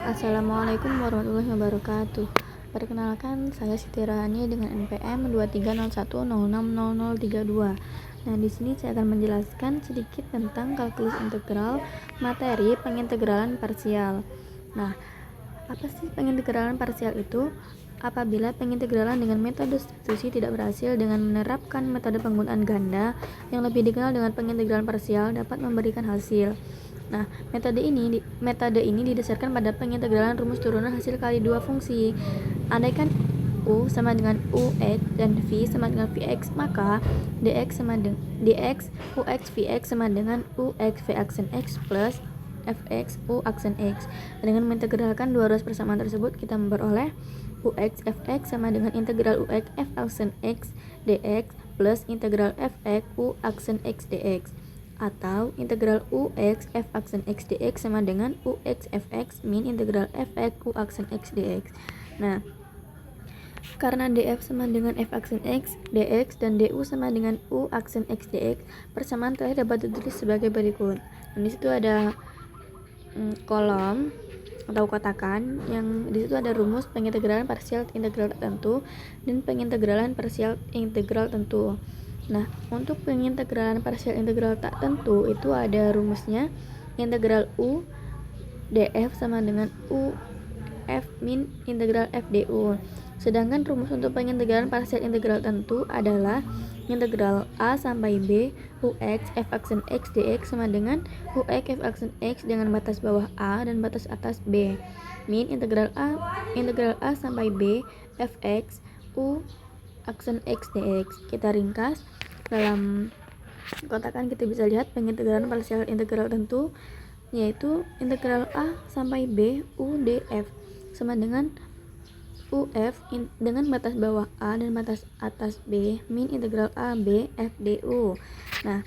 Assalamualaikum warahmatullahi wabarakatuh. Perkenalkan, saya Siti Rahani dengan NPM 2301060032. Nah, di sini saya akan menjelaskan sedikit tentang kalkulus integral materi pengintegralan parsial. Nah, apa sih pengintegralan parsial itu? Apabila pengintegralan dengan metode substitusi tidak berhasil dengan menerapkan metode penggunaan ganda yang lebih dikenal dengan pengintegralan parsial dapat memberikan hasil. Nah, metode ini didasarkan pada pengintegralan rumus turunan hasil kali dua fungsi. Andaikan U sama dengan UX dan V sama dengan Vx, maka dx UX Vx sama dengan UX V aksen X plus Fx U aksen X. Dengan mengintegralkan dua ruas persamaan tersebut, kita memperoleh UX Fx sama dengan integral UX F aksen X dx plus integral Fx U aksen X dx, atau integral UX F aksen X dx sama dengan UX Fx min integral Fx U aksen X dx. Nah, karena df sama dengan F aksen X dx dan du sama dengan U aksen X dx, persamaan terakhir dapat ditulis sebagai berikut. Di situ ada kolom atau kotakan yang di situ ada rumus pengintegralan parsial integral tertentu dan pengintegralan parsial integral tentu. Nah, untuk pengintegralan parsial integral tak tentu itu ada rumusnya integral U df sama dengan U F min integral F du. Sedangkan rumus untuk pengintegralan parsial integral tentu adalah integral A sampai B UX F aksen X dx sama dengan UX F aksen X dengan batas bawah A dan batas atas B min integral A sampai B Fx U aksen X dx. Kita ringkas, dalam kotakan kita bisa lihat pengintegralan parsial integral tentu yaitu integral A sampai B U df sama dengan UF dengan batas bawah A dan batas atas B min integral A B F du. Nah,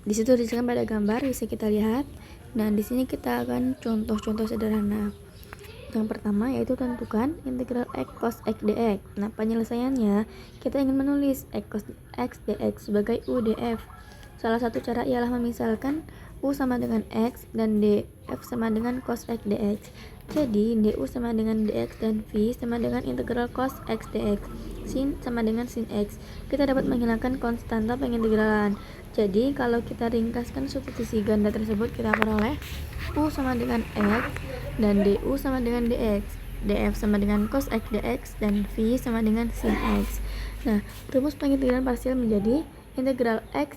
di situ disebutkan pada gambar bisa kita lihat. Nah, di sini kita akan contoh-contoh sederhana. Yang pertama yaitu tentukan integral X cos X dx. Nah, penyelesaiannya kita ingin menulis X cos X dx sebagai U df. Salah satu cara ialah memisalkan U sama dengan X dan df sama dengan cos X dx. Jadi du sama dengan dx dan v sama dengan integral cos X dx. Sin sama dengan sin X. Kita dapat menghilangkan konstanta pengintegralan. Jadi kalau kita ringkaskan substitusi ganda tersebut, kita peroleh U sama dengan X dan du sama dengan dx, df sama dengan cos X dx, dan v sama dengan sin X. Nah, rumus pengintegralan parsial menjadi integral X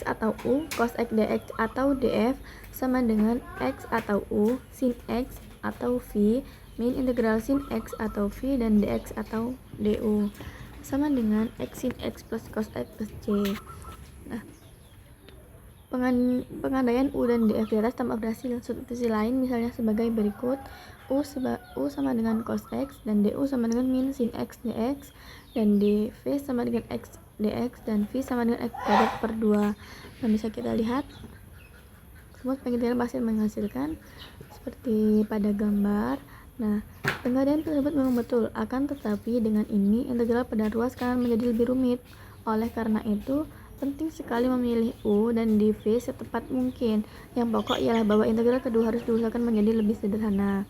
atau U cos X dx atau df sama dengan X atau U sin X atau v min integral sin X atau v dan dx atau du sama dengan X sin X plus cos X plus C. Nah, pengandaian U dan df di atas tanpa berhasil. Substitusi lain misalnya sebagai berikut: U sama dengan cos X dan du sama dengan min sin X dx dan dv sama dengan X dx dan v sama dengan X kuadrat per 2. Nah, bisa kita lihat rumus pengintegralan parsial menghasilkan seperti pada gambar. Nah, penggandaian tersebut memang betul, akan tetapi dengan ini integral pada ruas akan menjadi lebih rumit. Oleh karena itu, penting sekali memilih U dan dv setepat mungkin. Yang pokok ialah bahwa integral kedua harus diusahakan menjadi lebih sederhana.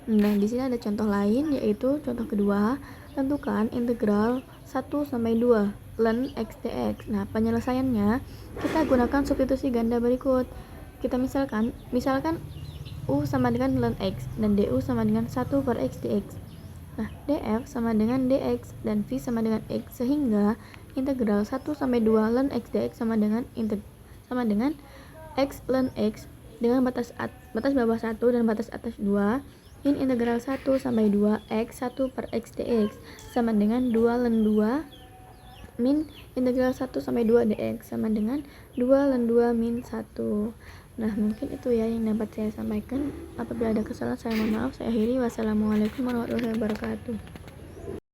Nah, di sini ada contoh lain, yaitu contoh kedua, tentukan integral 1 sampai 2 ln X dx. Nah, penyelesaiannya kita gunakan substitusi ganda berikut. Kita misalkan U sama dengan ln X dan du sama dengan 1 per X dx. Nah, df sama dengan dx dan v sama dengan X, sehingga integral 1 sampai 2 ln X dx sama dengan X ln X dengan batas bawah 1 dan batas atas 2 min integral 1 sampai 2 X 1 per X dx sama dengan 2 ln 2 min integral 1 sampai 2 dx sama dengan 2 ln 2 min 1. Nah, mungkin itu ya yang dapat saya sampaikan. Apabila ada kesalahan saya mohon maaf. Saya akhiri. Wassalamualaikum warahmatullahi wabarakatuh.